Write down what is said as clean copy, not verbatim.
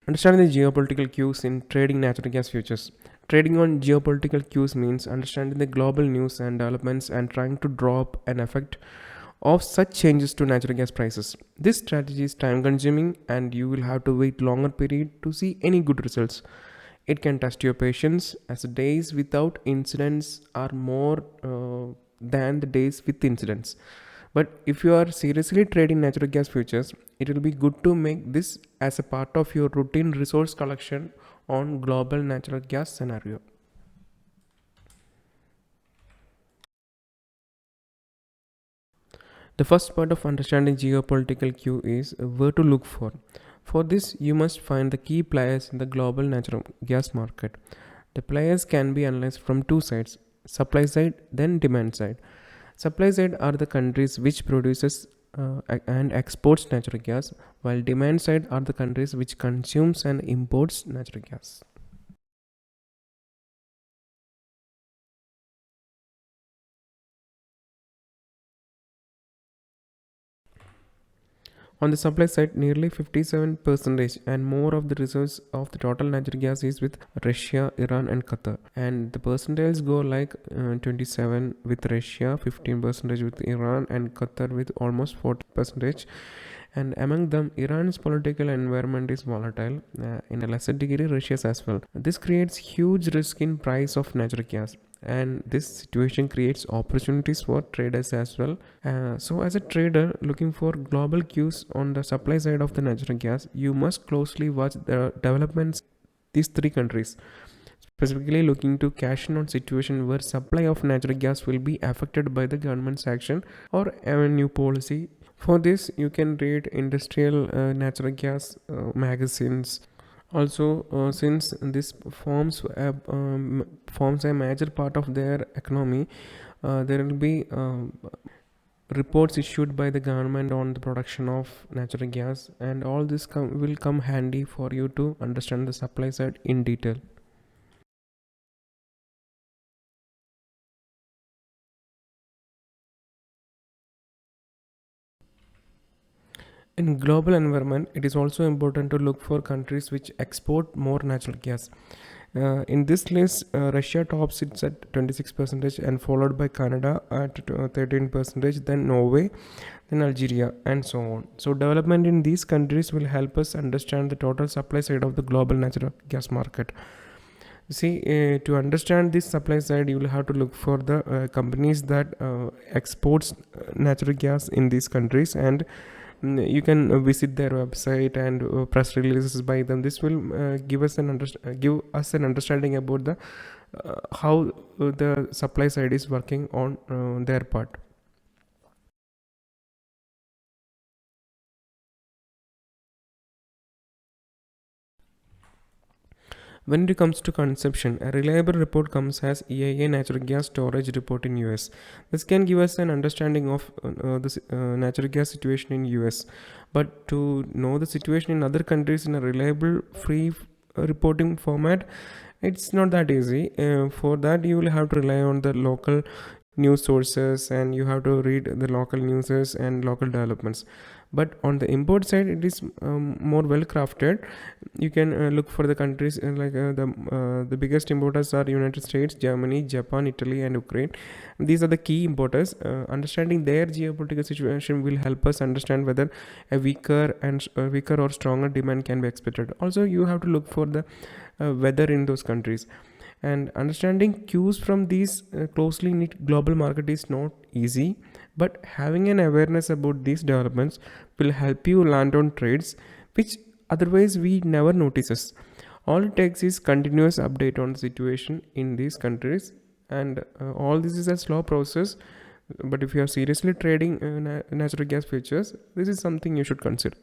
Understanding the geopolitical cues in trading natural gas futures. Trading on geopolitical cues means understanding the global news and developments and trying to draw up an effect of such changes to natural gas prices. This strategy is time consuming and you will have to wait longer period to see any good results. It can test your patience as the days without incidents are more than the days with incidents. But if you are seriously trading natural gas futures, it will be good to make this as a part of your routine resource collection on global natural gas scenario. The first part of understanding geopolitical cue is where to look for. For this, you must find the key players in the global natural gas market. The players can be analyzed from two sides: supply side, then demand side. Supply side are the countries which produces and exports natural gas, while demand side are the countries which consumes and imports natural gas. On the supply side, nearly 57% and more of the reserves of the total natural gas is with Russia, Iran, and Qatar. And the percentages go like 27 with Russia, 15% with Iran, and Qatar with almost 40%. And among them, Iran's political environment is volatile, in a lesser degree Russia's as well. This creates huge risk in price of natural gas, and this situation creates opportunities for traders as well. So as a trader looking for global cues on the supply side of the natural gas, you must closely watch the developments these three countries, specifically looking to cash in on situation where supply of natural gas will be affected by the government's action or a new policy. For this, you can read industrial natural gas magazines. Also, since this forms a major part of their economy, there will be reports issued by the government on the production of natural gas, and all this will come handy for you to understand the supply side in detail. In global environment, it is also important to look for countries which export more natural gas. In this list, Russia tops it at 26% and followed by Canada at 13%, then Norway, then Algeria, and so on. So, development in these countries will help us understand the total supply side of the global natural gas market. See, to understand this supply side, you will have to look for the companies that exports natural gas in these countries, and you can visit their website and press releases by them. This will give us an understanding about the how the supply side is working on their part. When it comes to consumption, a reliable report comes as EIA Natural Gas Storage Report in US. This can give us an understanding of the natural gas situation in US. But to know the situation in other countries in a reliable, free reporting format, it's not that easy. For that, you will have to rely on the local news sources and you have to read the local newses and local developments. But on the import side, it is more well crafted. You can look for the countries the biggest importers are United States, Germany, Japan, Italy, and Ukraine. These are the key importers. Understanding their geopolitical situation will help us understand whether a weaker or stronger demand can be expected. Also, you have to look for the weather in those countries, and understanding cues from these closely knit global market is not easy, but having an awareness about these developments will help you land on trades which otherwise we never notices. All it takes is continuous update on the situation in these countries, and all this is a slow process, but if you are seriously trading natural gas futures, this is something you should consider.